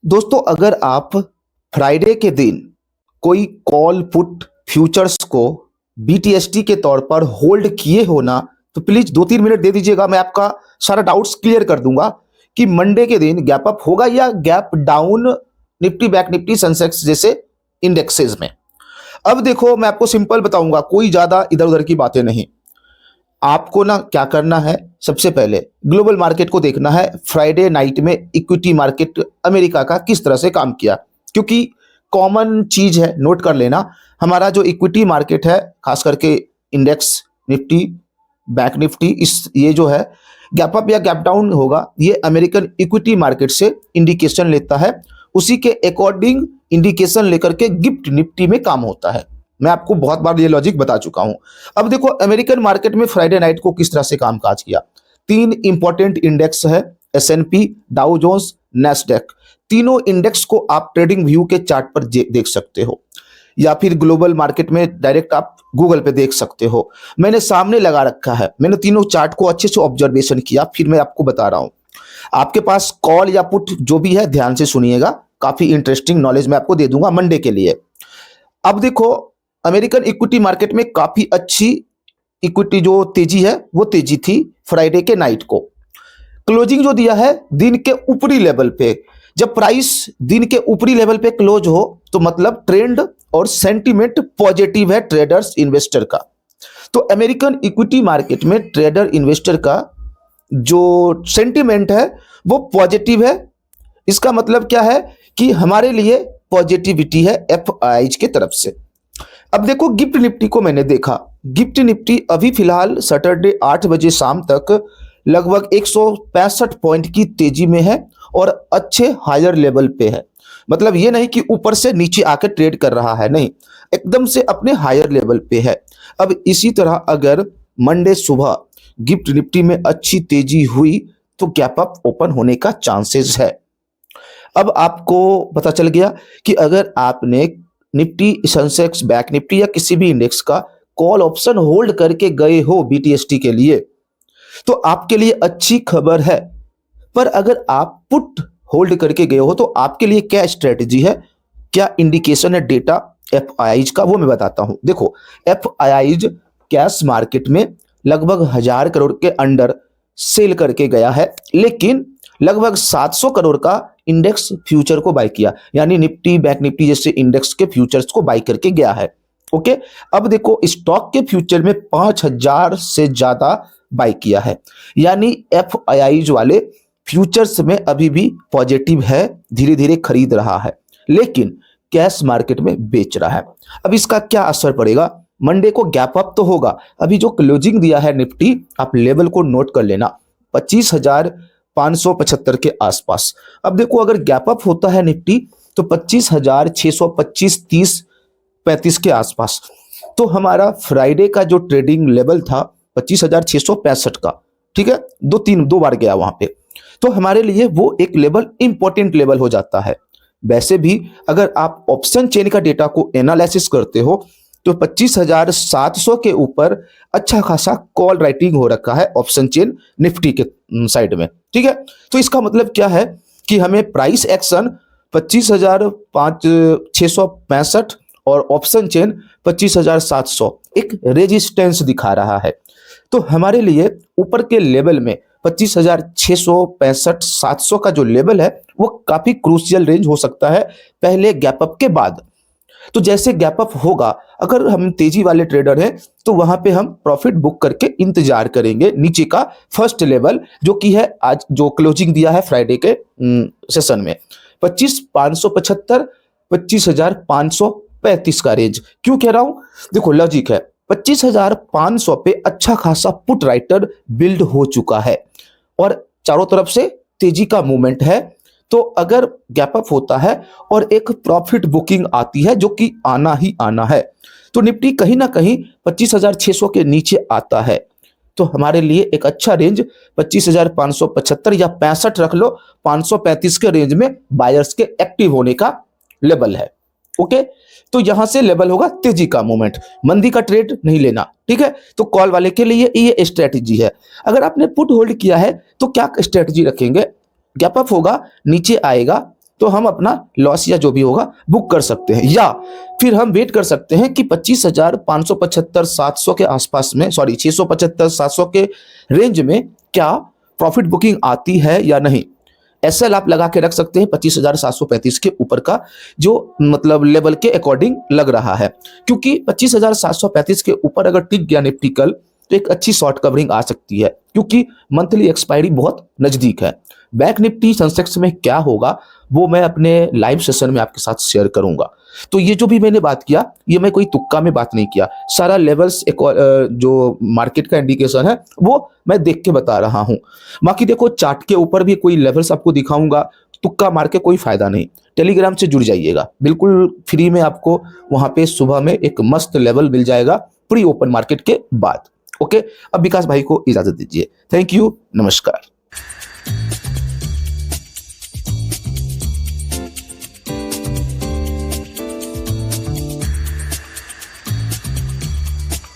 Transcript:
दोस्तों, अगर आप फ्राइडे के दिन कोई कॉल पुट फ्यूचर्स को बीटीएसटी के तौर पर होल्ड किए हो ना, तो प्लीज 2-3 मिनट दे दीजिएगा। मैं आपका सारा डाउट्स क्लियर कर दूंगा कि मंडे के दिन गैप अप होगा या gap down, Nifty bank Nifty Sensex जैसे इंडेक्सेस में। अब देखो, मैं आपको सिंपल बताऊंगा, कोई ज्यादा इधर उधर की बातें नहीं। आपको ना क्या करना है, सबसे पहले ग्लोबल मार्केट को देखना है। फ्राइडे नाइट में इक्विटी मार्केट अमेरिका का किस तरह से काम किया, क्योंकि कॉमन चीज है, नोट कर लेना। हमारा जो इक्विटी मार्केट है, खास करके इंडेक्स निफ्टी बैंक निफ्टी, इस ये जो है गैप अप या गैप डाउन होगा, ये अमेरिकन इक्विटी मार्केट से इंडिकेशन लेता है। उसी के अकॉर्डिंग इंडिकेशन लेकर के गिफ्ट निफ्टी में काम होता है। मैं आपको बहुत बार ये लॉजिक बता चुका हूं। अब देखो, अमेरिकन मार्केट में फ्राइडे नाइट को किस तरह से कामकाज किया। 3 इंपॉर्टेंट इंडेक्स है, एसएनपी, डाउ जोन्स, नैस्डैक। तीनों इंडेक्स को आप ट्रेडिंग व्यू के चार्ट पर देख सकते हो, या फिर ग्लोबल मार्केट में डायरेक्ट आप गूगल पे देख सकते हो। मैंने सामने लगा रखा है, मैंने तीनों चार्ट को अच्छे से ऑब्जर्वेशन किया, फिर मैं आपको बता रहा हूं। आपके पास कॉल या पुट जो भी है, ध्यान से सुनिएगा, काफी इंटरेस्टिंग नॉलेज मैं आपको दे दूंगा मंडे के लिए। अब देखो, अमेरिकन इक्विटी मार्केट में काफी अच्छी इक्विटी जो तेजी है, वो तेजी थी फ्राइडे के नाइट को। क्लोजिंग जो दिया है दिन के ऊपरी लेवल पे, जब प्राइस दिन के ऊपरी लेवल पे क्लोज हो तो मतलब ट्रेंड और सेंटीमेंट पॉजिटिव है ट्रेडर्स इन्वेस्टर का। तो अमेरिकन इक्विटी मार्केट में ट्रेडर इन्वेस्टर का जो सेंटीमेंट है वो पॉजिटिव है। इसका मतलब क्या है कि हमारे लिए पॉजिटिविटी है एफआईज के तरफ से। अब देखो, गिफ्ट निफ्टी को मैंने देखा। गिफ्ट निफ्टी अभी फिलहाल सैटरडे 8 बजे शाम तक लगभग 165 पॉइंट की तेजी में है और अच्छे हायर लेवल पे है। मतलब ये नहीं कि ऊपर से नीचे आकर ट्रेड कर रहा है, नहीं, एकदम से अपने हायर लेवल पे है। अब इसी तरह अगर मंडे सुबह गिफ्ट निफ्टी में अच्छी तेजी हुई तो गैप अप ओपन होने का चांसेस है। अब आपको पता चल गया कि अगर आपने निफ्टी सेंसेक्स बैंक निफ्टी या किसी भी इंडेक्स का कॉल ऑप्शन होल्ड करके गए हो बीटीएसटी के लिए, तो आपके लिए अच्छी खबर है। पर अगर आप पुट होल्ड करके गए हो तो आपके लिए क्या स्ट्रेटजी है, क्या इंडिकेशन है डेटा एफआईज का, वो मैं बताता हूं। देखो, एफआईज कैश मार्केट में लगभग 1000 करोड़ के अंडर सेल करके गया है, लेकिन लगभग 700 करोड़ का इंडेक्स फ्यूचर को बाय किया, यानी निफ्टी बैंक निफ्टी जैसे इंडेक्स के फ्यूचर्स को बाय करके गया है। ओके, अब देखो, स्टॉक के फ्यूचर में 5000 से ज्यादा बाय किया है, यानी एफआईज वाले फ्यूचर्स में अभी भी पॉजिटिव है, धीरे धीरे खरीद रहा है, लेकिन कैश मार्केट में बेच रहा है। अब इसका क्या असर पड़ेगा, मंडे को गैप अप तो होगा। अभी जो क्लोजिंग दिया है निफ्टी, आप लेवल को नोट कर लेना, 25,575 के आसपास। अब देखो, अगर गैप अप होता है निफ्टी तो 25,625, 30, 35 के आसपास। तो हमारा फ्राइडे का जो ट्रेडिंग लेवल था 25,665 का, ठीक है, दो बार गया वहां पे, तो हमारे लिए वो एक लेवल इंपॉर्टेंट लेवल हो जाता है। वैसे भी अगर आप ऑप्शन चेन का डेटा को एनालिसिस करते हो तो 25,700 के ऊपर अच्छा खासा कॉल राइटिंग हो रखा है ऑप्शन चेन निफ्टी के साइड में, ठीक है। तो इसका मतलब क्या है कि हमें प्राइस एक्शन 25,665 और ऑप्शन चेन 25,700 एक रेजिस्टेंस दिखा रहा है। तो हमारे लिए ऊपर के लेवल में 25,665 700 का जो लेवल है वो काफी क्रूशियल रेंज हो सकता है पहले गैप अप के बाद। तो जैसे गैप अप होगा, अगर हम तेजी वाले ट्रेडर हैं तो वहां पे हम प्रॉफिट बुक करके इंतजार करेंगे नीचे का फर्स्ट लेवल, जो कि है आज जो क्लोजिंग दिया है फ्राइडे के सेशन में 25,575, 25,535 का रेंज। क्यों कह रहा हूं, देखो लॉजिक है, 25,500 पे अच्छा खासा पुट राइटर बिल्ड हो चुका है और चारों तरफ से तेजी का मूवमेंट है। तो अगर गैप अप होता है और एक प्रॉफिट बुकिंग आती है, जो कि आना ही आना है, तो निफ्टी कहीं ना कहीं 25,600 के नीचे आता है, तो हमारे लिए एक अच्छा रेंज 25,575 या 65 रख लो, 535 के रेंज में बायर्स के एक्टिव होने का लेवल है। ओके, तो यहां से लेवल होगा तेजी का मूवमेंट, मंदी का ट्रेड नहीं लेना, ठीक है। तो कॉल वाले के लिए ये स्ट्रेटजी है। अगर आपने पुट होल्ड किया है तो क्या स्ट्रेटजी रखेंगे, गैप अप होगा, नीचे आएगा, तो हम अपना लॉस या जो भी होगा बुक कर सकते हैं, या फिर हम वेट कर सकते हैं कि 25,575 700 के आसपास में, सॉरी 675 700 के रेंज में क्या प्रॉफिट बुकिंग आती है या नहीं। एसएल आप लगा के रख सकते हैं 25,735 के ऊपर का, जो मतलब लेवल के अकॉर्डिंग लग रहा है, क्योंकि 25,735 के ऊपर अगर टिक गया निफ्टी कल तो एक अच्छी शॉर्ट कवरिंग आ सकती है, क्योंकि मंथली एक्सपायरी बहुत नजदीक है। बैंक निफ्टी सेंसेक्स में क्या होगा वो मैं अपने लाइव सेशन में आपके साथ शेयर करूंगा। तो ये जो भी मैंने बात किया, ये मैं कोई तुक्का में बात नहीं किया, सारा लेवल्स जो मार्केट का इंडिकेशन है वो मैं देख के बता रहा हूं। बाकी देखो चार्ट के ऊपर भी कोई लेवल्स आपको दिखाऊंगा, तुक्का मार के कोई फायदा नहीं। टेलीग्राम से जुड़ जाइएगा, बिल्कुल फ्री में आपको वहां पे सुबह में एक मस्त लेवल मिल जाएगा प्री ओपन मार्केट के बाद। ओके, अब विकास भाई को इजाजत दीजिए। थैंक यू, नमस्कार।